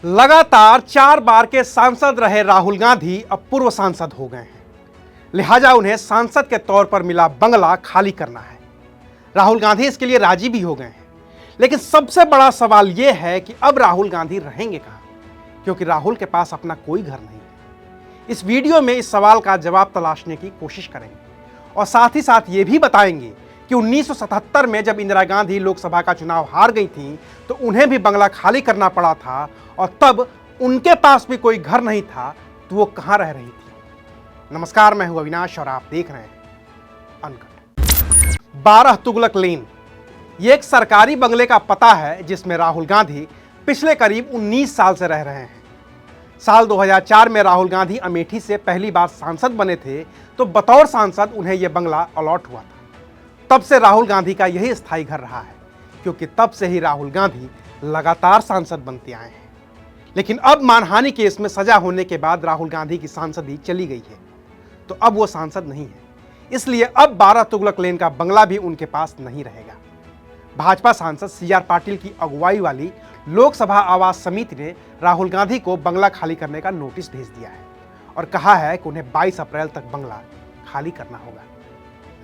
लगातार 4 बार के सांसद रहे राहुल गांधी अब पूर्व सांसद हो गए हैं। लिहाजा उन्हें सांसद के तौर पर मिला बंगला खाली करना है। राहुल गांधी इसके लिए राजी भी हो गए हैं। लेकिन सबसे बड़ा सवाल यह है कि अब राहुल गांधी रहेंगे कहां, क्योंकि राहुल के पास अपना कोई घर नहीं है। इस वीडियो में इस सवाल का जवाब तलाशने की कोशिश करेंगे और साथ ही साथ ये भी बताएंगे कि 1977 में जब इंदिरा गांधी लोकसभा का चुनाव हार गई थी तो उन्हें भी बंगला खाली करना पड़ा था और तब उनके पास भी कोई घर नहीं था, तो वो कहां रह रही थी। नमस्कार, मैं हूं अविनाश और आप देख रहे हैं अनकट। 12 तुगलक लेन ये एक सरकारी बंगले का पता है जिसमें राहुल गांधी पिछले करीब 19 साल से रह रहे हैं। साल 2004 में राहुल गांधी अमेठी से पहली बार सांसद बने थे तो बतौर सांसद उन्हें यह बंगला अलॉट हुआ था। तब से राहुल गांधी का यही स्थायी घर रहा है, क्योंकि तब से ही राहुल गांधी लगातार सांसद बनते आए हैं। लेकिन अब मानहानि केस में सजा होने के बाद राहुल गांधी की सांसदी चली गई है, तो अब वो सांसद नहीं है। इसलिए अब 12 तुगलक लेन का बंगला भी उनके पास नहीं रहेगा। भाजपा सांसद CR पाटिल की अगुवाई वाली लोकसभा आवास समिति ने राहुल गांधी को बंगला खाली करने का नोटिस भेज दिया है और कहा है कि उन्हें 22 अप्रैल तक बंगला खाली करना होगा।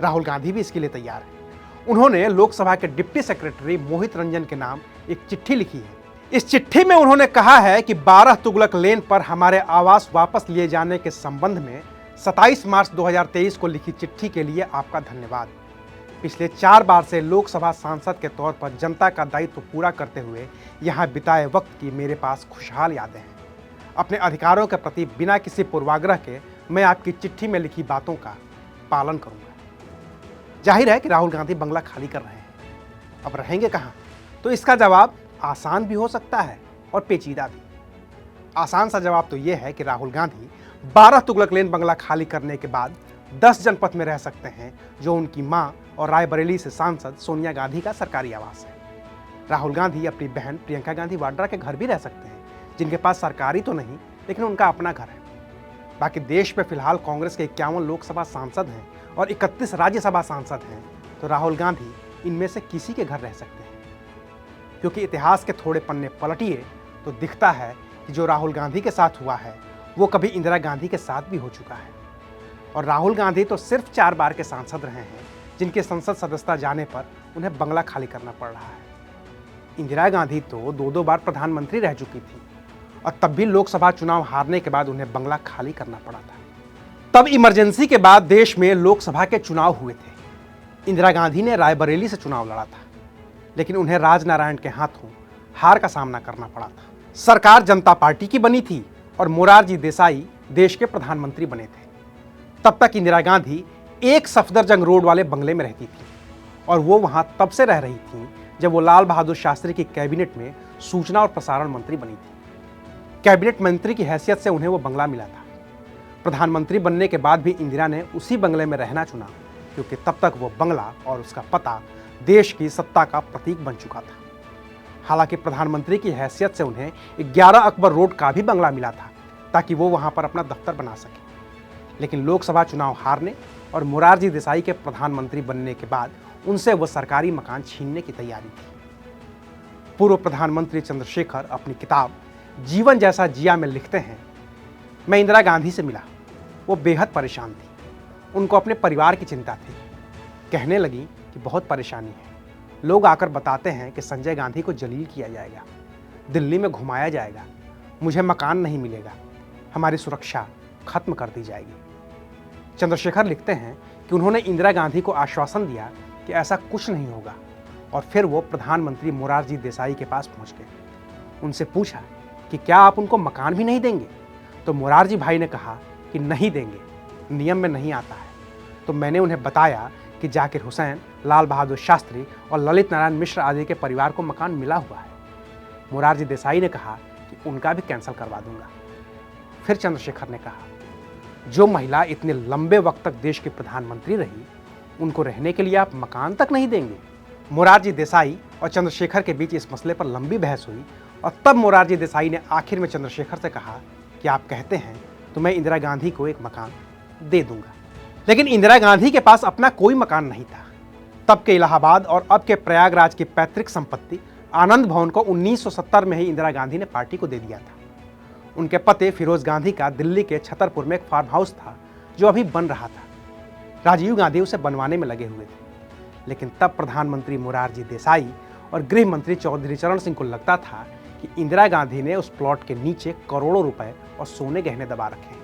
राहुल गांधी भी इसके लिए तैयार है। उन्होंने लोकसभा के डिप्टी सेक्रेटरी मोहित रंजन के नाम एक चिट्ठी लिखी है। इस चिट्ठी में उन्होंने कहा है कि 12 तुगलक लेन पर हमारे आवास वापस लिए जाने के संबंध में 27 मार्च 2023 को लिखी चिट्ठी के लिए आपका धन्यवाद। पिछले 4 बार से लोकसभा सांसद के तौर पर जनता का दायित्व पूरा करते हुए यहाँ बिताए वक्त की मेरे पास खुशहाल यादें हैं। अपने अधिकारों के प्रति बिना किसी पूर्वाग्रह के मैं आपकी चिट्ठी में लिखी बातों का पालन करूंगा। जाहिर है कि राहुल गांधी बंगला खाली कर रहे हैं। अब रहेंगे कहां? तो इसका जवाब आसान भी हो सकता है और पेचीदा भी। आसान सा जवाब तो यह है कि राहुल गांधी 12 तुगलक लेन बंगला खाली करने के बाद 10 जनपद में रह सकते हैं, जो उनकी मां और रायबरेली से सांसद सोनिया गांधी का सरकारी आवास है। राहुल गांधी अपनी बहन प्रियंका गांधी वाड्रा के घर भी रह सकते हैं, जिनके पास सरकारी तो नहीं लेकिन उनका अपना घर है। बाकी देश में फिलहाल कांग्रेस के 51 लोकसभा सांसद हैं और 31 राज्यसभा सांसद हैं, तो राहुल गांधी इनमें से किसी के घर रह सकते हैं। क्योंकि इतिहास के थोड़े पन्ने पलटिए तो दिखता है कि जो राहुल गांधी के साथ हुआ है वो कभी इंदिरा गांधी के साथ भी हो चुका है। और राहुल गांधी तो सिर्फ 4 बार के सांसद रहे हैं, जिनके संसद सदस्यता जाने पर उन्हें बंगला खाली करना पड़ रहा है। इंदिरा गांधी तो 2 बार प्रधानमंत्री रह चुकी थी और तब भी लोकसभा चुनाव हारने के बाद उन्हें बंगला खाली करना पड़ा था। तब इमरजेंसी के बाद देश में लोकसभा के चुनाव हुए थे। इंदिरा गांधी ने रायबरेली से चुनाव लड़ा था, लेकिन उन्हें राजनारायण के हाथों हार का सामना करना पड़ा था। सरकार जनता पार्टी की बनी थी और मोरारजी देसाई देश के प्रधानमंत्री बने थे। तब तक इंदिरा गांधी एक सफदरजंग रोड वाले बंगले में रहती थी और वो वहां तब से रह रही थी जब वो लाल बहादुर शास्त्री की कैबिनेट में सूचना और प्रसारण मंत्री बनी थी। कैबिनेट मंत्री की हैसियत से उन्हें वो बंगला मिला था। प्रधानमंत्री बनने के बाद भी इंदिरा ने उसी बंगले में रहना चुना, क्योंकि तब तक वो बंगला और उसका पता देश की सत्ता का प्रतीक बन चुका था। हालांकि प्रधानमंत्री की हैसियत से उन्हें 11 अकबर रोड का भी बंगला मिला था, ताकि वो वहां पर अपना दफ्तर बना सके। लेकिन लोकसभा चुनाव हारने और मोरारजी देसाई के प्रधानमंत्री बनने के बाद उनसे वो सरकारी मकान छीनने की तैयारी थी। पूर्व प्रधानमंत्री चंद्रशेखर अपनी किताब जीवन जैसा जिया में लिखते हैं, मैं इंदिरा गांधी से मिला, वो बेहद परेशान थी। उनको अपने परिवार की चिंता थी। कहने लगी कि बहुत परेशानी है। लोग आकर बताते हैं कि संजय गांधी को जलील किया जाएगा, दिल्ली में घुमाया जाएगा, मुझे मकान नहीं मिलेगा, हमारी सुरक्षा खत्म कर दी जाएगी। चंद्रशेखर लिखते हैं कि उन्होंने इंदिरा गांधी को आश्वासन दिया कि ऐसा कुछ नहीं होगा और फिर वो प्रधानमंत्री मोरारजी देसाई के पास पहुंच गए। उनसे पूछा कि क्या आप उनको मकान भी नहीं देंगे? तो मोरारजी भाई ने कहा कि नहीं देंगे, नियम में नहीं आता है। तो मैंने उन्हें बताया कि जाकिर हुसैन, लाल बहादुर शास्त्री और ललित नारायण मिश्र आदि के परिवार को मकान मिला हुआ है। मोरारजी देसाई ने कहा कि उनका भी कैंसिल करवा दूंगा। फिर चंद्रशेखर ने कहा, जो महिला इतने लंबे वक्त तक देश की प्रधानमंत्री रही, उनको रहने के लिए आप मकान तक नहीं देंगे? मोरारजी देसाई और चंद्रशेखर के बीच इस मसले पर लंबी बहस हुई और तब मोरारजी देसाई ने आखिर में चंद्रशेखर से कहा कि आप कहते हैं तो मैं इंदिरा गांधी को एक मकान दे दूंगा। लेकिन इंदिरा गांधी के पास अपना कोई मकान नहीं था। तब के इलाहाबाद और अब के प्रयागराज की पैतृक संपत्ति आनंद भवन को 1970 में ही इंदिरा गांधी ने पार्टी को दे दिया था। उनके पति फिरोज गांधी का दिल्ली के छतरपुर में एक फार्म हाउस था जो अभी बन रहा था। राजीव गांधी उसे बनवाने में लगे हुए थे, लेकिन तब प्रधानमंत्री मोरारजी देसाई और गृह मंत्री चौधरी चरण सिंह को लगता था कि इंदिरा गांधी ने उस प्लॉट के नीचे करोड़ों रुपए और सोने गहने दबा रखे हैं।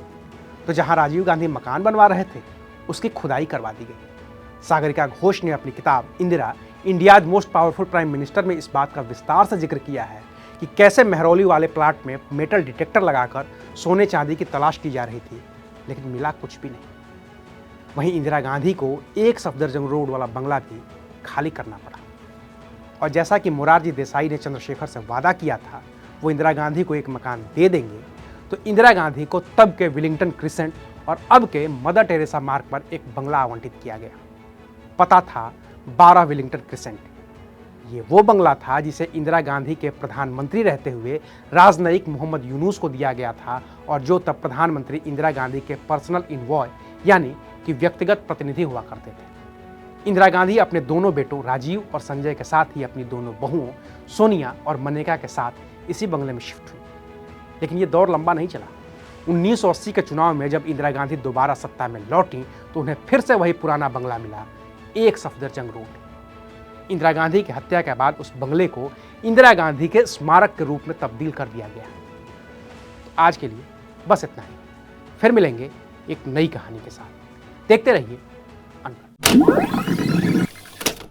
तो जहां राजीव गांधी मकान बनवा रहे थे, उसकी खुदाई करवा दी गई। सागरिका घोष ने अपनी किताब Indira India's most powerful prime minister में इस बात का विस्तार से जिक्र किया है कि कैसे मेहरौली वाले प्लाट में मेटल डिटेक्टर लगाकर सोने चांदी की तलाश की जा रही थी, लेकिन मिला कुछ भी नहीं। वहीं इंदिरा गांधी को एक सफदरजंग रोड वाला बंगला भी खाली करना पड़ा। और जैसा कि मोरारजी देसाई ने चंद्रशेखर से वादा किया था वो इंदिरा गांधी को एक मकान दे देंगे, तो इंदिरा गांधी को तब के विलिंगटन क्रिसेंट और अब के मदर टेरेसा मार्ग पर एक बंगला आवंटित किया गया। पता था 12 विलिंगटन क्रिसेंट। ये वो बंगला था जिसे इंदिरा गांधी के प्रधानमंत्री रहते हुए राजनयिक मोहम्मद यूनुस को दिया गया था और जो तब प्रधानमंत्री इंदिरा गांधी के पर्सनल इन्वॉय यानी कि व्यक्तिगत प्रतिनिधि हुआ करते थे। इंदिरा गांधी अपने दोनों बेटों राजीव और संजय के साथ ही अपनी दोनों बहुओं सोनिया और मनेका के साथ इसी बंगले में शिफ्ट हुई। लेकिन ये दौर लंबा नहीं चला। 1980 के चुनाव में जब इंदिरा गांधी दोबारा सत्ता में लौटी तो उन्हें फिर से वही पुराना बंगला मिला, एक सफदरजंग रोड। इंदिरा गांधी की हत्या के बाद उस बंगले को इंदिरा गांधी के स्मारक के रूप में तब्दील कर दिया गया। तो आज के लिए बस इतना ही। फिर मिलेंगे एक नई कहानी के साथ। देखते रहिए अनकट।